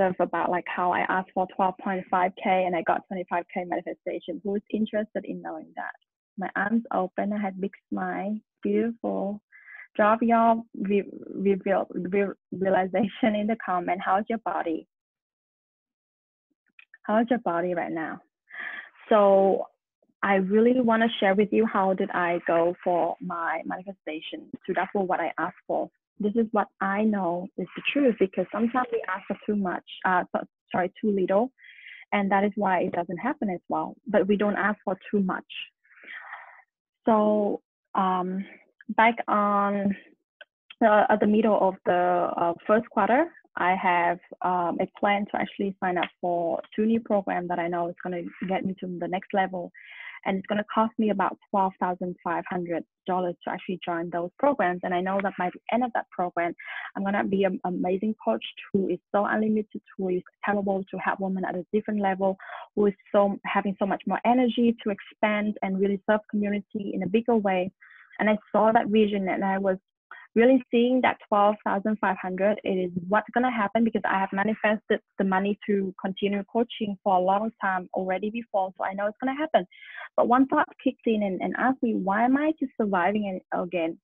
of about like how I asked for 12.5K and I got 25K manifestation. Who's interested in knowing that? My arms open, I had big smile, beautiful. Drop your realization in the comment. How's your body? How's your body right now? So I really want to share with you how did I go for my manifestation to double what I asked for. This is what I know is the truth, because sometimes we ask for too much, too little, and that is why it doesn't happen as well. But we don't ask for too much. So back on at the middle of the first quarter, I have a plan to actually sign up for 2 new programs that I know is going to get me to the next level. And it's going to cost me about $12,500 to actually join those programs. And I know that by the end of that program, I'm going to be an amazing coach who is so unlimited, who is capable to help women at a different level, who is having so much more energy to expand and really serve community in a bigger way. And I saw that vision, and I was really seeing that 12,500, it is what's going to happen, because I have manifested the money to continue coaching for a long time already before. So I know it's going to happen. But one thought kicked in and asked me, why am I just surviving again?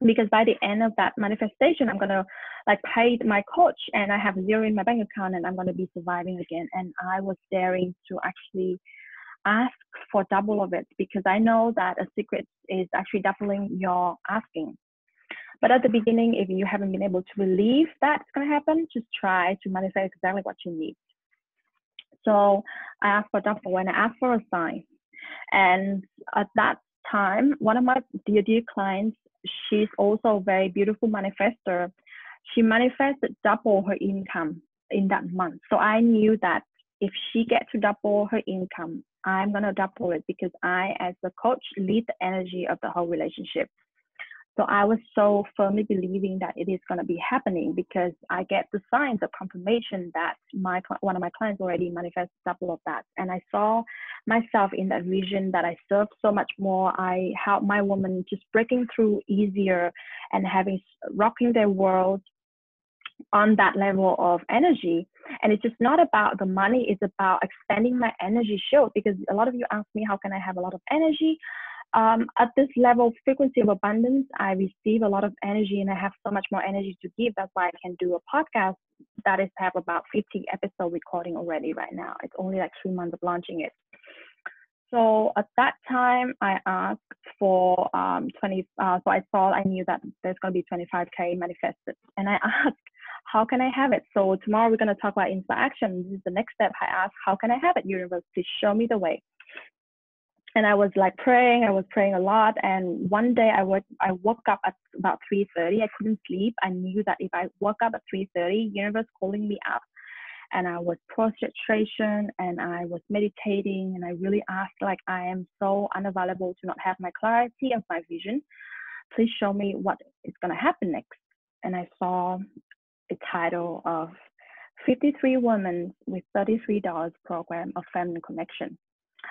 Because by the end of that manifestation, I'm going to like pay my coach and I have zero in my bank account and I'm going to be surviving again. And I was daring to actually ask for double of it, because I know that a secret is actually doubling your asking. But at the beginning, if you haven't been able to believe that's going to happen, just try to manifest exactly what you need. So I asked for double and I asked for a sign. And at that time, one of my dear clients, she's also a very beautiful manifester. She manifested double her income in that month. So I knew that if she gets to double her income, I'm going to double it, because I, as a coach, lead the energy of the whole relationship. So I was so firmly believing that it is going to be happening, because I get the signs of confirmation that one of my clients already manifested double of that. And I saw myself in that vision that I served so much more. I helped my woman just breaking through easier and rocking their world on that level of energy. And it's just not about the money, it's about expanding my energy shield, because a lot of you ask me, how can I have a lot of energy? At this level of frequency of abundance, I receive a lot of energy and I have so much more energy to give. That's why I can do a podcast that is have about 50 episode recording already right now. It's only like 3 months of launching it. So at that time, I asked for 20. So I knew that there's going to be 25K manifested. And I asked, how can I have it? So tomorrow we're going to talk about inspire action. This is the next step. I asked, how can I have it? Universe, please show me the way. And I was like praying. I was praying a lot. And one day I woke up at about 3:30. I couldn't sleep. I knew that if I woke up at 3:30, universe calling me up. And I was prostration and I was meditating. And I really asked, like, I am so unavailable to not have my clarity of my vision. Please show me what is going to happen next. And I saw a title of 53 Women with $33 Program of Feminine Connection.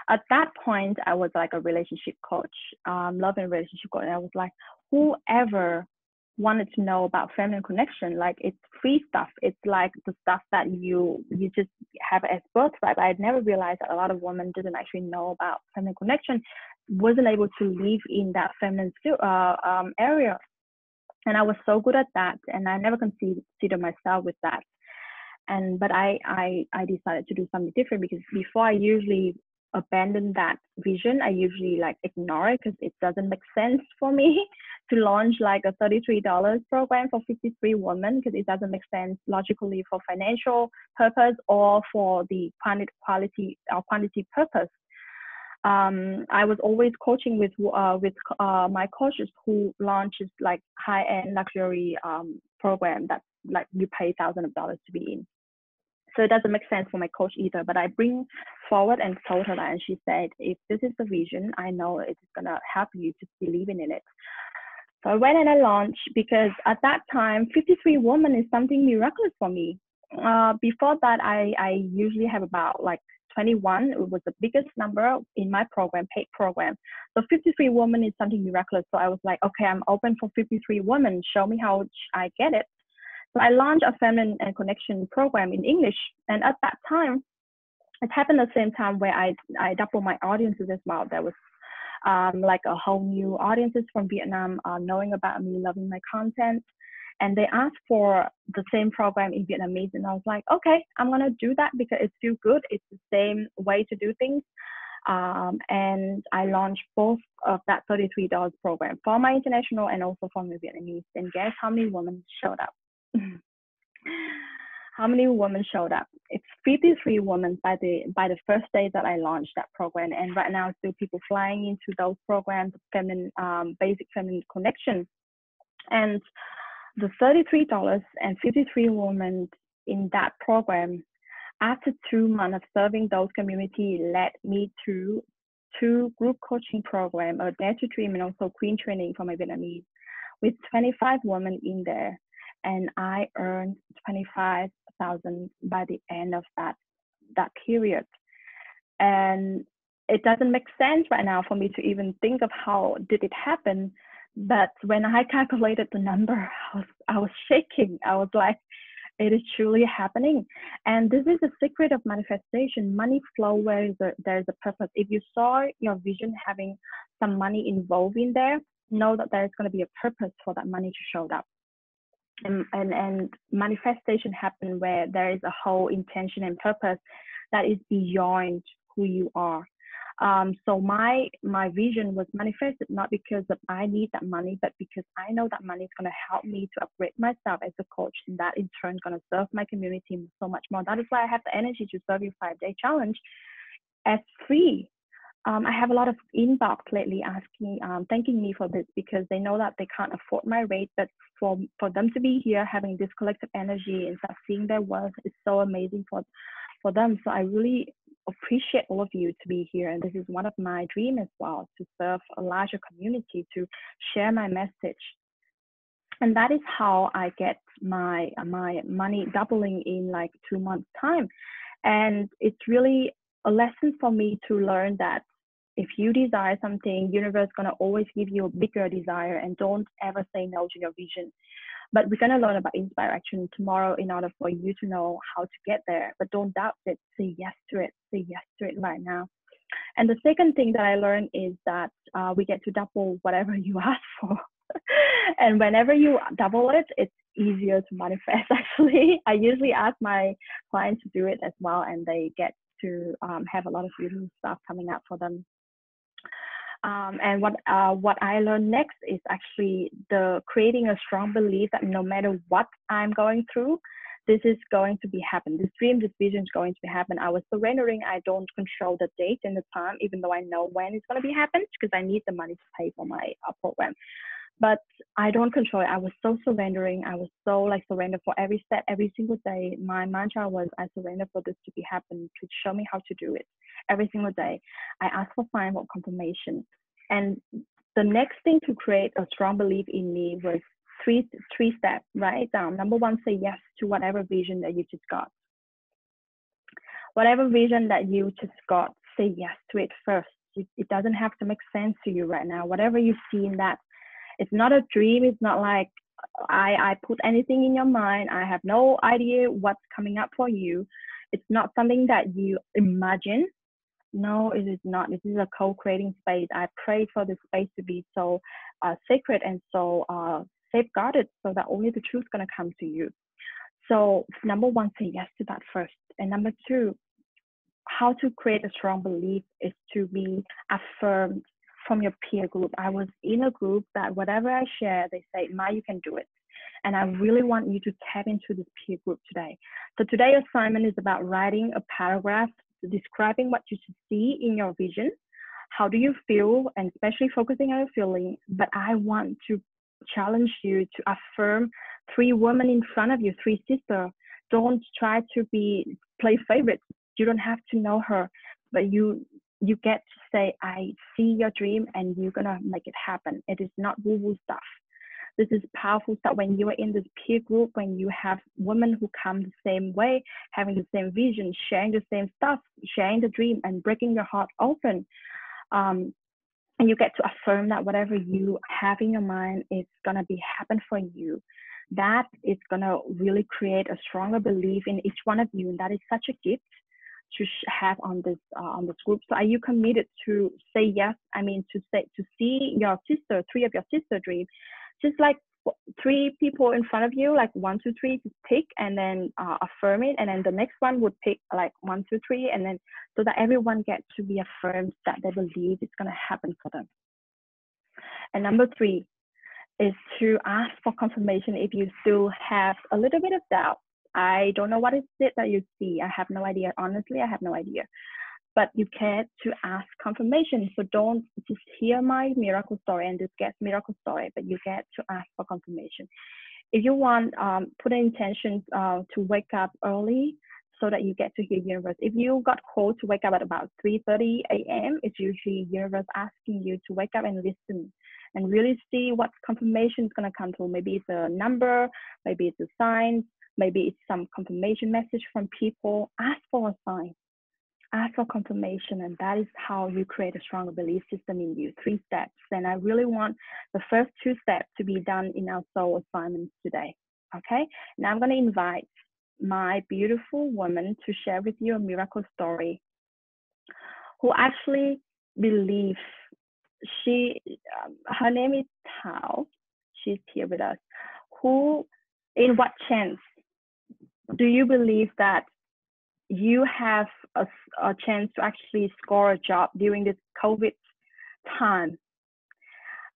At that point, I was like a relationship coach, love and relationship coach. And I was like, whoever wanted to know about feminine connection, like it's free stuff. It's like the stuff that you just have as birthright. I had never realized that a lot of women didn't actually know about feminine connection, wasn't able to live in that feminine area. And I was so good at that. And I never considered myself with that. But I decided to do something different, because before I usually abandon that vision, I usually like ignore it because it doesn't make sense for me to launch like a $33 program for 53 women, because it doesn't make sense logically for financial purpose or for the quality or quantity purpose. I was always coaching with my coaches who launches like high-end luxury program that like you pay thousands of dollars to be in. So it doesn't make sense for my coach either, but I bring forward and told her that, and she said, if this is the vision, I know it's going to help you to believe in it. So I went and I launched, because at that time, 53 women is something miraculous for me. Before that, I usually have about like 21. It was the biggest number in my program, paid program. So 53 women is something miraculous. So I was like, okay, I'm open for 53 women. Show me how I get it. So I launched a feminine and connection program in English. And at that time, it happened at the same time where I doubled my audiences as well. There was like a whole new audiences from Vietnam knowing about me, loving my content. And they asked for the same program in Vietnamese. And I was like, okay, I'm going to do that because it feels good. It's the same way to do things. And I launched both of that $33 program for my international and also for my Vietnamese. And guess how many women showed up? How many women showed up? It's 53 women by the first day that I launched that program. And right now, still people flying into those programs, feminine, basic feminine connection. And the $33 and 53 women in that program, after 2 months of serving those communities, led me to 2 group coaching programs, a Dare to Dream and also Queen training for my Vietnamese, with 25 women in there. And I earned 25,000 by the end of that period. And it doesn't make sense right now for me to even think of how did it happen. But when I calculated the number, I was shaking. I was like, it is truly happening. And this is the secret of manifestation. Money flow where there's a purpose. If you saw your vision having some money involved in there, know that there's going to be a purpose for that money to show up. And manifestation happen where there is a whole intention and purpose that is beyond who you are. So my vision was manifested not because of I need that money, but because I know that money is going to help me to upgrade myself as a coach, and that in turn is going to serve my community so much more. That is why I have the energy to serve you 5-day challenge as free. I have a lot of inbox lately asking, thanking me for this because they know that they can't afford my rate, but for them to be here having this collective energy and start seeing their worth is so amazing for them. So I really appreciate all of you to be here. And this is one of my dreams as well, to serve a larger community, to share my message. And that is how I get my money doubling in like 2 months time. And it's really a lesson for me to learn that if you desire something, universe is going to always give you a bigger desire, and don't ever say no to your vision. But we're going to learn about inspire action tomorrow in order for you to know how to get there. But don't doubt it. Say yes to it. Say yes to it right now. And the second thing that I learned is that we get to double whatever you ask for. And whenever you double it, it's easier to manifest, actually. I usually ask my clients to do it as well, and they get to have a lot of beautiful stuff coming up for them. And what I learned next is actually creating a strong belief that no matter what I'm going through, this is going to be happen. This dream, this vision is going to be happen. I was surrendering. I don't control the date and the time, even though I know when it's going to be happen because I need the money to pay for my program. But I don't control it. I was so surrendering. I was so like surrender for every step, every single day. My mantra was, I surrender for this to be happen. To show me how to do it every single day. I asked for sign for confirmation. And the next thing to create a strong belief in me was three steps. Write down. Number one, say yes to whatever vision that you just got. Whatever vision that you just got, say yes to it first. It doesn't have to make sense to you right now. Whatever you see in that. It's not a dream. It's not like I put anything in your mind. I have no idea what's coming up for you. It's not something that you imagine. No, it is not. This is a co-creating space. I prayed for this space to be so sacred and so safeguarded so that only the truth is going to come to you. So number one, say yes to that first. And number two, how to create a strong belief is to be affirmed from your peer group. I was in a group that whatever I share, they say, Maii, you can do it. And I really want you to tap into this peer group today. So today's assignment is about writing a paragraph describing what you see in your vision. How do you feel? And especially focusing on your feeling. But I want to challenge you to affirm 3 women in front of you, 3 sisters. Don't try to play favorites. You don't have to know her, but you get to say, I see your dream and you're going to make it happen. It is not woo-woo stuff. This is powerful stuff when you are in this peer group, when you have women who come the same way, having the same vision, sharing the same stuff, sharing the dream and breaking your heart open. And you get to affirm that whatever you have in your mind is going to be happen for you. that is going to really create a stronger belief in each one of you, and that is such a gift to have on this group. So are you committed to say yes? I mean, to see your sister, three of your sister dream, just like three people in front of you, like 1, 2, 3, just pick and then affirm it, and then the next one would pick like 1, 2, 3, and then so that everyone gets to be affirmed that they believe it's going to happen for them. And number 3 is to ask for confirmation if you still have a little bit of doubt. I don't know what is it that you see. I have no idea. Honestly, I have no idea. But you get to ask confirmation. So don't just hear my miracle story and just get miracle story, but you get to ask for confirmation. If you want, put an intention to wake up early so that you get to hear universe. If you got called to wake up at about 3:30 a.m., it's usually universe asking you to wake up and listen and really see what confirmation is going to come through. Maybe it's a number, maybe it's a sign, maybe it's some confirmation message from people. Ask for a sign, ask for confirmation, and that is how you create a stronger belief system in you. 3 steps. And I really want the first 2 steps to be done in our soul assignments today. Okay, now I'm going to invite my beautiful woman to share with you a miracle story who actually believes her name is Tao. She's here with us. Who, in what chance do you believe that you have a chance to actually score a job during this COVID time?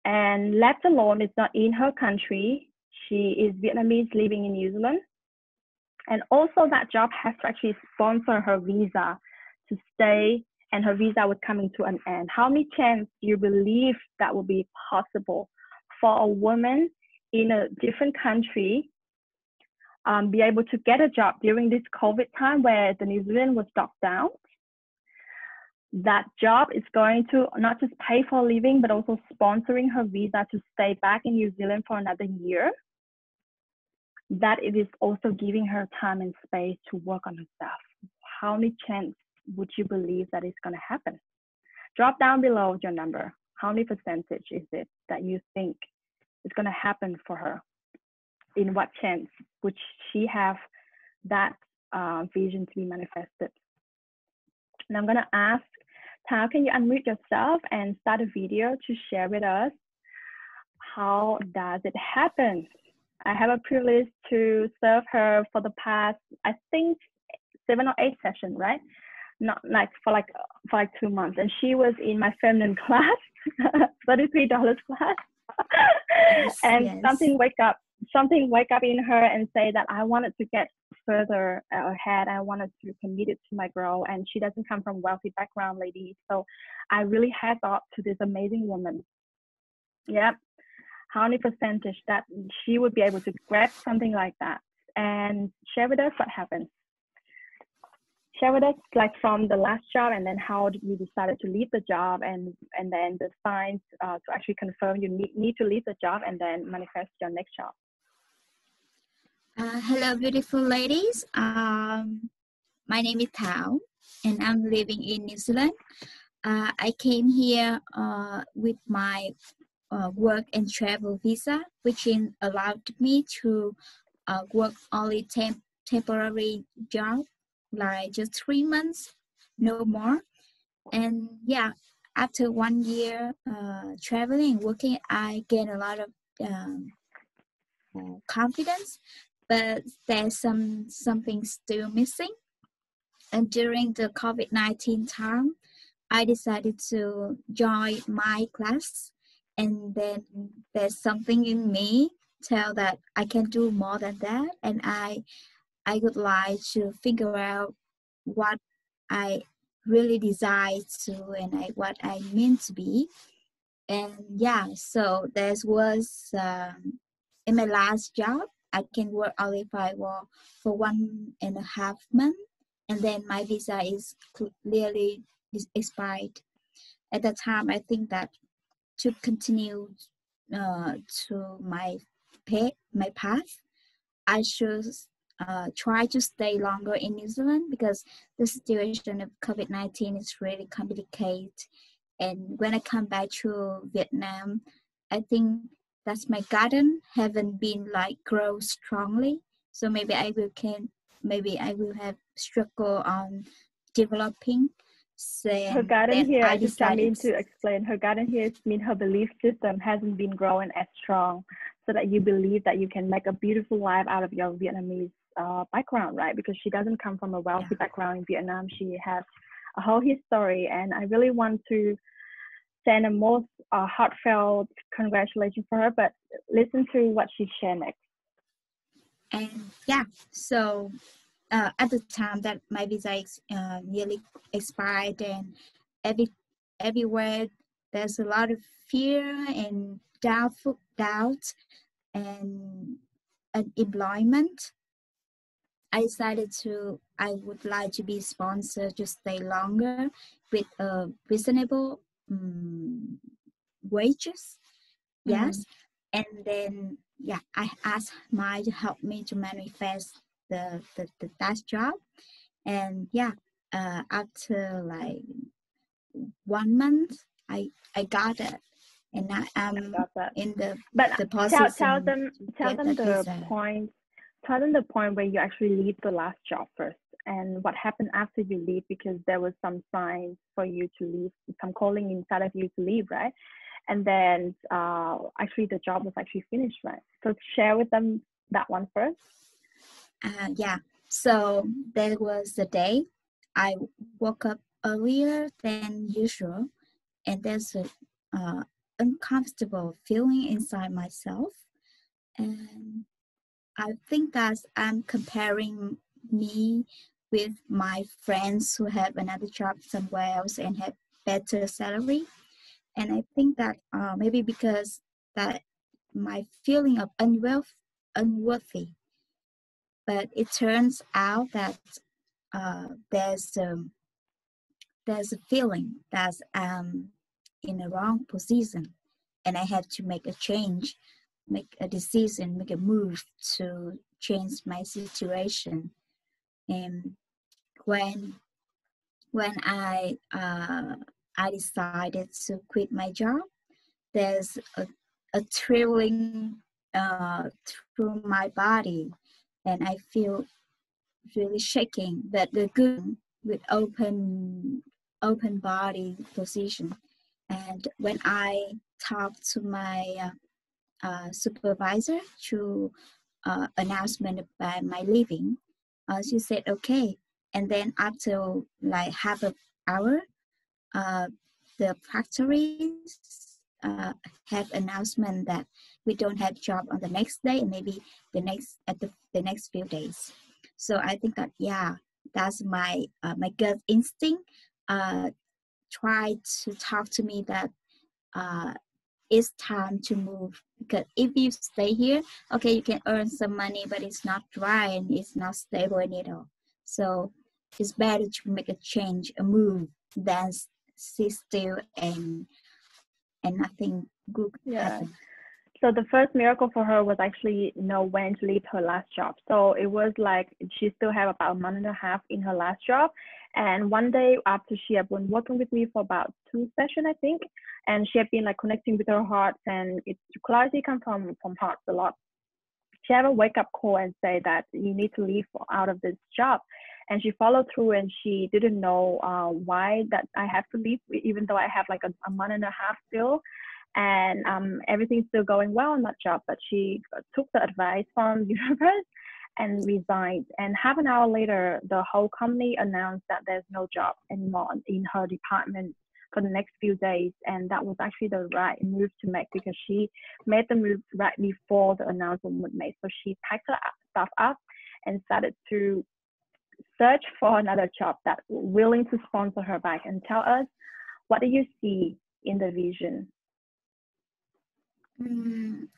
And let alone it's not in her country. She is Vietnamese living in New Zealand. And also that job has to actually sponsor her visa to stay, and her visa was coming to an end. How many chances do you believe that would be possible for a woman in a different country be able to get a job during this COVID time where the New Zealand was locked down? That job is going to not just pay for a living, but also sponsoring her visa to stay back in New Zealand for another year. That it is also giving her time and space to work on herself. How many chances would you believe that is going to happen? Drop down below your number. How many percentage is it that you think is going to happen for her? In what chance would she have that vision to be manifested? And I'm going to ask Tao, can you unmute yourself and start a video to share with us how does it happen? I have a privilege to serve her for the past, I think, 7 or 8 sessions, right? Not like for 2 months. And she was in my feminine class, $33 class. Yes, and yes. something wake up in her and say that I wanted to get further ahead. I wanted to commit it to my growth. And she doesn't come from wealthy background, ladies. So I really had up to this amazing woman. Yep. How many percentage that she would be able to grab something like that and share with us what happened? Share with us like from the last job, and then how you decided to leave the job, and then the signs to actually confirm you need to leave the job and then manifest your next job. Hello, beautiful ladies. My name is Thảo, and I'm living in New Zealand. I came here with my work and travel visa, which allowed me to work only temporary job, like just 3 months, no more. And yeah, after 1 year traveling and working, I gained a lot of confidence, but there's something still missing. And during the COVID-19 time, I decided to join my class, and then there's something in me tell that I can do more than that, and I would like to figure out what I really desire to, and what I mean to be. And yeah, so there was in my last job, I can work only for 1.5 months, and then my visa is clearly expired. At that time, I think that to continue to my path, I should try to stay longer in New Zealand, because the situation of COVID-19 is really complicated. And when I come back to Vietnam, I think that's my garden haven't been like grow strongly. So maybe I will have struggle on developing. So Her garden then here, I I just jump decided, in to explain. Her garden here means her belief system hasn't been growing as strong, so that you believe that you can make a beautiful life out of your Vietnamese background, right? Because she doesn't come from a wealthy yeah. background in Vietnam. She has a whole history, and I really want to send a most heartfelt congratulations for her. But listen to what she shared next. And yeah, so at the time that my visa nearly expired, and every everywhere there's a lot of fear and doubt and unemployment. I would like to be sponsored to stay longer with a reasonable wages. Yes. And then yeah, I asked Mai to help me to manifest that job. And yeah, after like 1 month, I got it, and I am Got that. in But the tell position them to get the that visa. point. Tell them the point where you actually leave the last job first, and what happened after you leave, because there was some signs for you to leave, some calling inside of you to leave, right? And then actually the job was actually finished, right? So share with them that one first. Yeah. So there was the day I woke up earlier than usual, and there's a uncomfortable feeling inside myself, and I think that I'm comparing me with my friends who have another job somewhere else and have better salary. And I think that maybe because that my feeling of unworthy. But it turns out that there's a feeling that I'm in the wrong position, and I have to make a change, make a decision, make a move to change my situation. And when when I decided to quit my job, there's a thrilling through my body, and I feel really shaking, but the good with open body position. And when I talked to my supervisor to announcement about my leaving, she said okay. And then after like half an hour, uh, the factories have announcement that we don't have job on the next day, and maybe the next few days. So I think that yeah, that's my gut instinct. Try to talk to me that uh, it's time to move, because if you stay here, okay, you can earn some money, but it's not dry and it's not stable at all. So it's better to make a change, a move, than sit still and nothing good Yeah. happen. So the first miracle for her was actually know when to leave her last job. So it was like she still had about a month and a half in her last job. And one day after she had been working with me for about 2 sessions, I think, and she had been like connecting with her heart, and it's clarity comes from hearts a lot. She had a wake up call and say that you need to leave out of this job. And she followed through, and she didn't know why that I have to leave, even though I have like a month and a half still, and everything's still going well on that job. But she took the advice from the universe and resigned. And half an hour later, the whole company announced that there's no job anymore in her department for the next few days. And that was actually the right move to make, because she made the move right before the announcement was made. So she packed her stuff up and started to search for another job that's willing to sponsor her back. And tell us, what do you see in the vision? In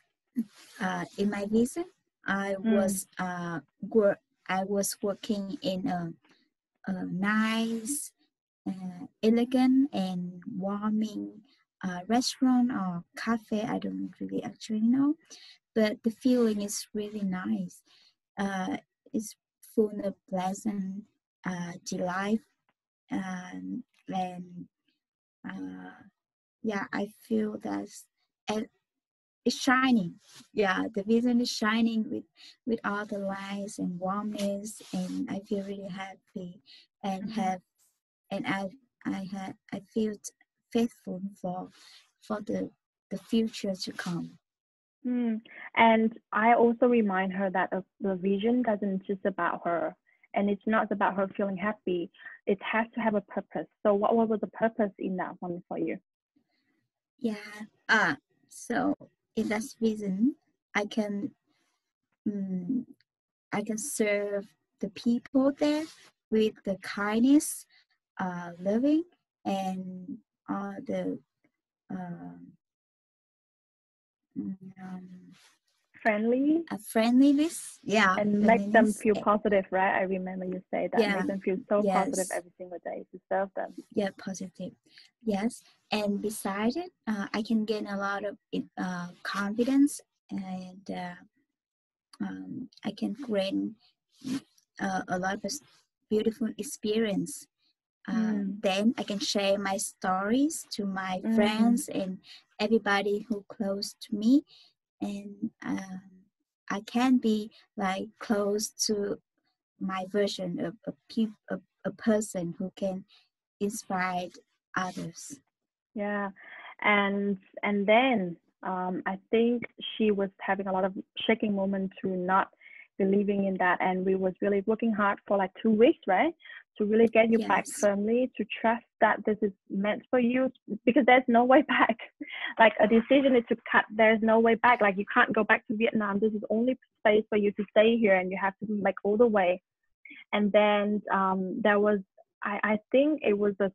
my vision, I was working in a nice, elegant and warming restaurant or cafe. I don't really actually know, but the feeling is really nice. It's full of pleasant delight, and yeah, I feel that it's shining. Yeah, the vision is shining with all the lights and warmness, and I feel really happy and have and I feel faithful for the future to come. And I also remind her that the vision doesn't just about her, and it's not about her feeling happy. It has to have a purpose. So what was the purpose in that one for you? Yeah. So in that vision, I can um, I can serve the people there with the kindness, loving, and the um, um, Friendly friendliness. Yeah, and make them friendliness. feel positive, right? I remember you say that. Yeah, Make them feel so positive yes, every single day to serve them. yeah, positive. Yes, and beside it, I can gain a lot of confidence, and I can gain a lot of beautiful experience. Then I can share my stories to my friends and everybody who close to me, and I can be like close to my version of a person who can inspire others. Yeah, and then I think she was having a lot of shaking moments to not believing in that, and we was really working hard for like 2 weeks, right, to really get you back Yes, firmly to trust that this is meant for you because there's no way back. Like a decision is to cut. There's no way back. Like you can't go back to Vietnam. This is only space for you to stay here, and you have to make all the way. And then there was I think it was the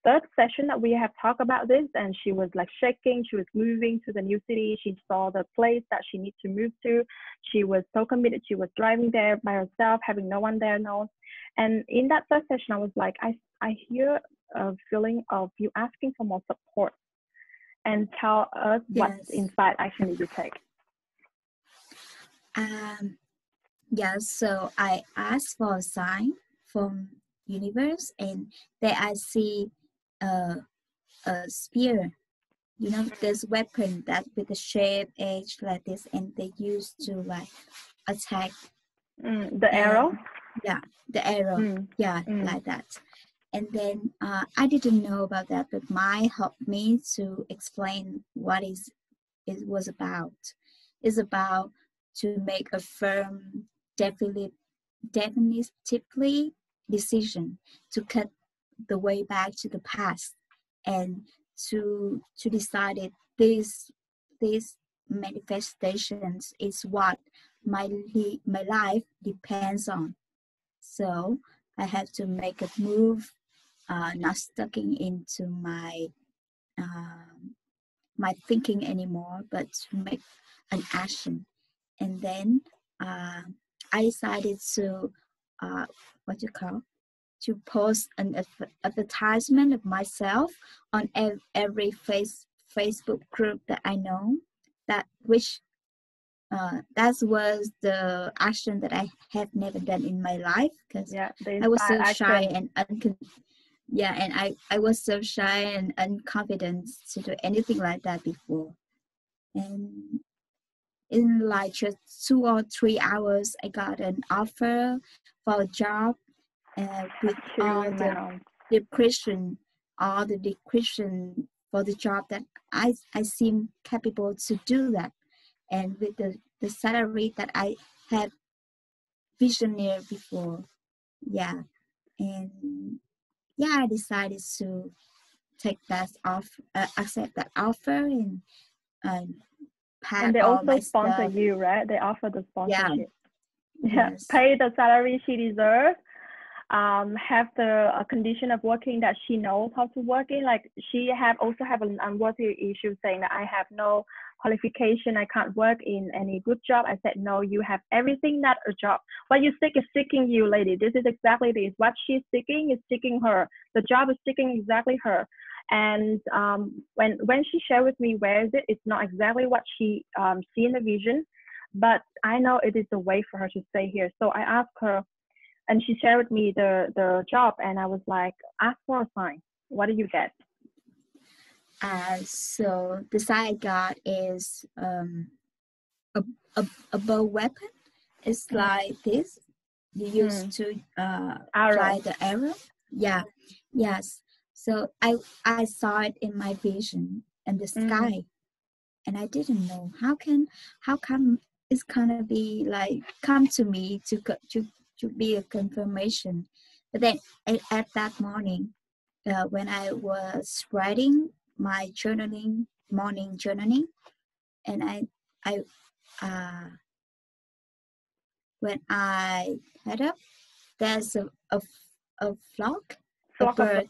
third session that we have talked about this, and she was like shaking. She was moving to the new city. She saw the place that she needs to move to. She was so committed. She was driving there by herself, having no one there now. And in that third session, I was like, I hear a feeling of you asking for more support, and tell us what yes. insight action did you take. Um, yes, so I asked for a sign from universe, and there I see a, a spear. You know, this weapon that with a sharp edge like this, and they used to like attack. The arrow. And yeah, the arrow, yeah, Mm. like that. And then I didn't know about that, but Mai helped me to explain what is it was about. It's about to make a firm, definitely, definitively decision to cut the way back to the past, and to decide it these manifestations is what my life depends on. So I have to make a move, not stucking into um, my thinking anymore, but to make an action. And then uh, I decided to what you call to post an advertisement of myself on every Facebook group that I know, that which that was the action that I have never done in my life, because Yeah, the I was inspired so shy action. and yeah, and I was so shy and unconfident to do anything like that before. And in like just 2 or 3 hours, I got an offer for a job with Have two in my arms. description, all the description for the job that I seem capable to do that, and with the salary that I have visionary before. Yeah, and yeah, I decided to take that off, accept that offer, and And pack they all also my sponsor stuff. you, right? They offer the Yeah, sponsorship. Yeah, yes, pay the salary she deserves. Have the condition of working that she knows how to work in. Like she have also have an unworthy issue saying that I have no qualification, I can't work in any good job. I said no, you have everything that a job. What you seek is seeking you, lady. This is exactly this. What she's seeking is seeking her. The job is seeking exactly her. And when she shared with me where is it, it's not exactly what she see in the vision, but I know it is a way for her to stay here. So I asked her, and she shared with me the, job, and I was like, ask for a sign. What do you get? So the sign I got is a, a bow weapon. It's like this. You use to fly Arrow. the arrow. Yeah, yes. So I saw it in my vision in the sky, and I didn't know how come it's gonna be like come to me to be a confirmation. But then at that morning, when I was writing my journaling, morning journaling, and I when I head up, there's a flock, a Flock of bird.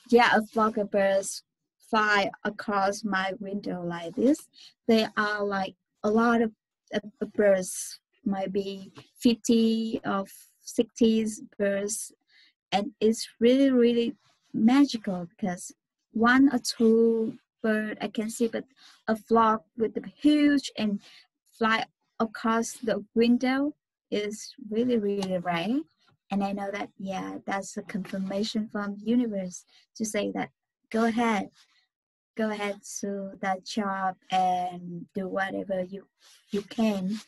Yeah, a flock of birds fly across my window like this. They are like a lot of birds, might be 50 or 60 birds, and it's really really magical because one or two bird I can see, but a flock with a huge and fly across the window is really really rare. And I know that, yeah, that's a confirmation from the universe to say that go ahead, go ahead to that job and do whatever you can,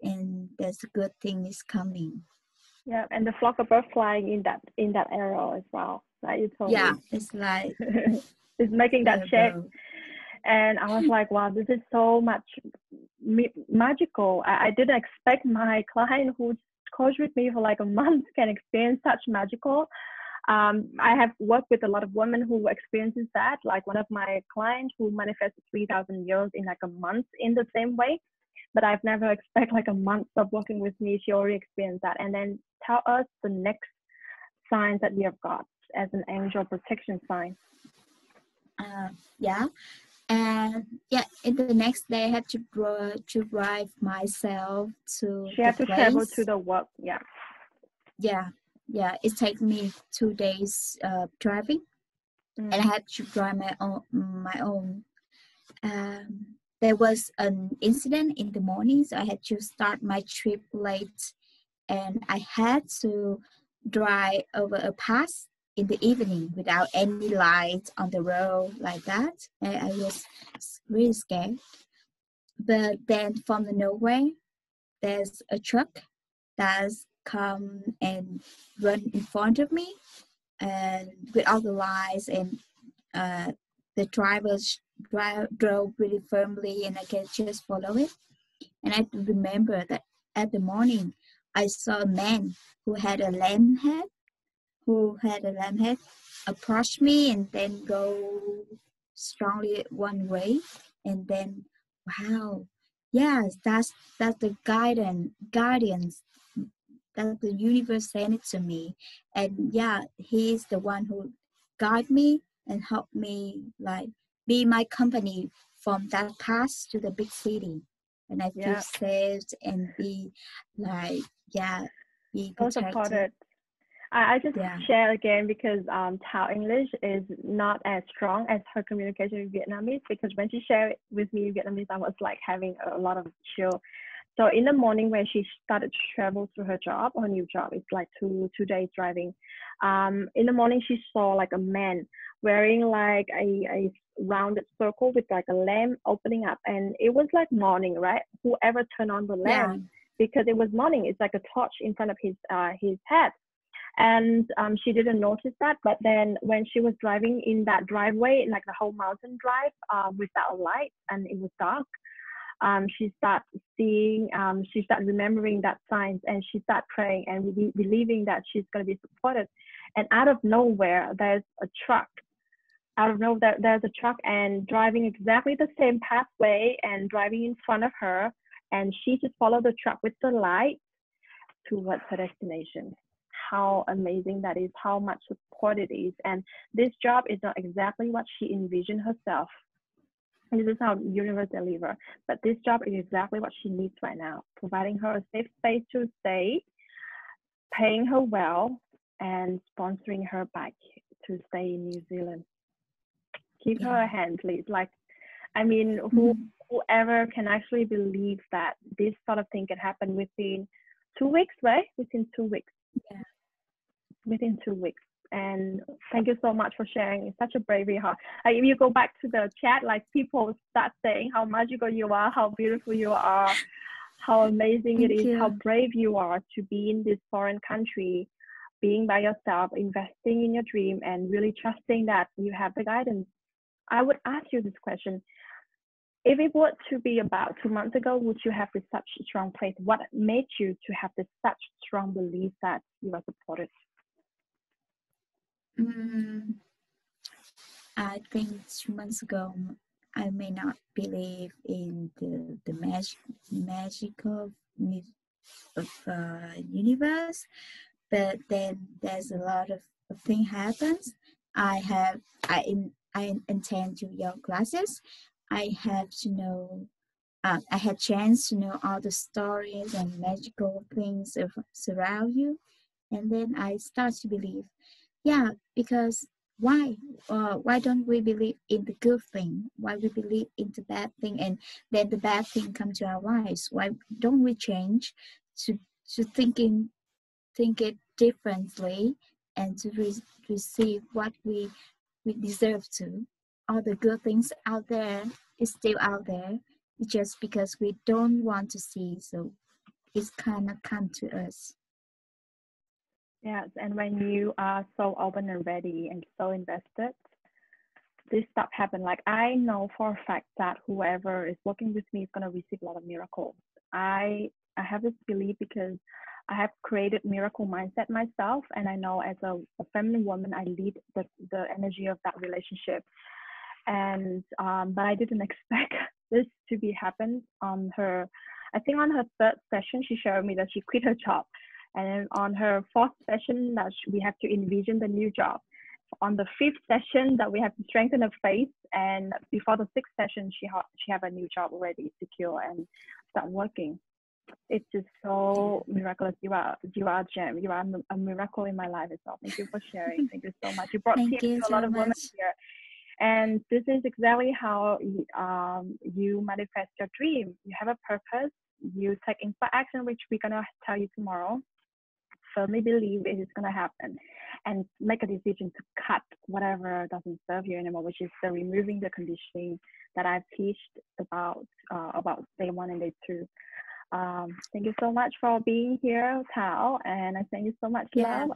and there's a good thing is coming. Yeah, and the flock of birds flying in that arrow as well, that you told Yeah, me. it's like It's making that shape. bro. And I was like, wow, this is so much magical. I didn't expect my client who coached with me for like a month can experience such magical. I have worked with a lot of women who experiences that. Like one of my clients who manifested 3,000 euros in like a month in the same way. But I've never expect like a month of working with me. She already experienced that. And then tell us the next signs that you have got as an angel protection sign. Yeah, and yeah, in the next day I had to drive myself to She the had to travel to place. the work. Yeah. Yeah, yeah, it takes me 2 days driving, and I had to drive my own. There was an incident in the morning, so I had to start my trip late, and I had to drive over a pass in the evening without any lights on the road like that. And I was really scared. But then from the nowhere, there's a truck that's come and run in front of me, and with all the lights, and uh, the drove really firmly, and I can just follow it. And I remember that at the morning, I saw a man who had a lamb head, who had a lamb head, approach me and then go strongly one way, and then wow, yes, that's the guardians that the universe sent it to me. And yeah, he's the one who guide me and help me like be my company from that path to the big city, and I feel Yeah. safe and be like, yeah, be So protected. supported. I just Yeah, share again because Tao English is not as strong as her communication with Vietnamese, because when she shared with me in Vietnamese, I was like having a lot of chill. So in the morning when she started to travel to her job, her new job, it's like two days driving. In the morning she saw like a man wearing like a rounded circle with like a lamp opening up, and it was like morning, right? Whoever turned on the yeah, lamp, because it was morning, it's like a torch in front of his head. And she didn't notice that, but then when she was driving in that driveway, like the whole mountain drive, without a light and it was dark, she started seeing, she started remembering that signs, and she started praying and believing that she's going to be supported. And out of nowhere there's a truck, out of nowhere there's a truck and driving exactly the same pathway and driving in front of her, and she just followed the truck with the light towards her destination. How amazing that is, how much support it is. And this job is not exactly what she envisioned herself. This is how universe deliver. But this job is exactly what she needs right now, providing her a safe space to stay, paying her well, and sponsoring her back to stay in New Zealand. Give her yeah. a hand, please. Like, I mean, Mhm. whoever can actually believe that this sort of thing can happen within 2 weeks, right? Within 2 weeks. Yeah, Within 2 weeks. And thank you so much for sharing. It's such a bravery heart. Like if you go back to the chat, like people start saying how magical you are, how beautiful you are, how amazing it Thank is, how you. brave you are to be in this foreign country, being by yourself, investing in your dream, and really trusting that you have the guidance. I would ask you this question. If it were to be about 2 months ago, would you have this such strong faith? What made you to have this such strong belief that you are supported? Mm, I think 2 months ago, I may not believe in the magical of universe, but then there's a lot of thing happens. I attend to your classes. I have to know. I had chance to know all the stories and magical things surround you, and then I start to believe. Yeah, because why? Why don't we believe in the good thing? Why we believe in the bad thing, and then the bad thing come to our lives? Why don't we change to to think it differently and to receive what we deserve to? All the good things out there is still out there. It's just because we don't want to see, so it's kind of come to us. Yes, and when you are so open and ready and so invested, this stuff happen. Like I know for a fact that whoever is working with me is gonna receive a lot of miracles. I have this belief because I have created miracle mindset myself, and I know as a feminine woman, I lead the energy of that relationship. And but I didn't expect this to be happen on her. I think on her third session, she shared with me that she quit her job, and then on her fourth session, that we have to envision the new job. On the fifth session, that we have to strengthen her faith, and before the sixth session, she have a new job already secure and start working. It's just so miraculous. You are a gem. You are a miracle in my life as well. Thank you for sharing. Thank you so much. You brought Thank tears you to a lot so of women much. here. And this is exactly how you manifest your dream. You have a purpose. You take inspired action, which we're gonna tell you tomorrow. Firmly believe it is gonna happen, and make a decision to cut whatever doesn't serve you anymore, which is the removing the conditioning that I've taught about day one and day two. Thank you so much for being here, Tao, and I send you so much Yeah, love.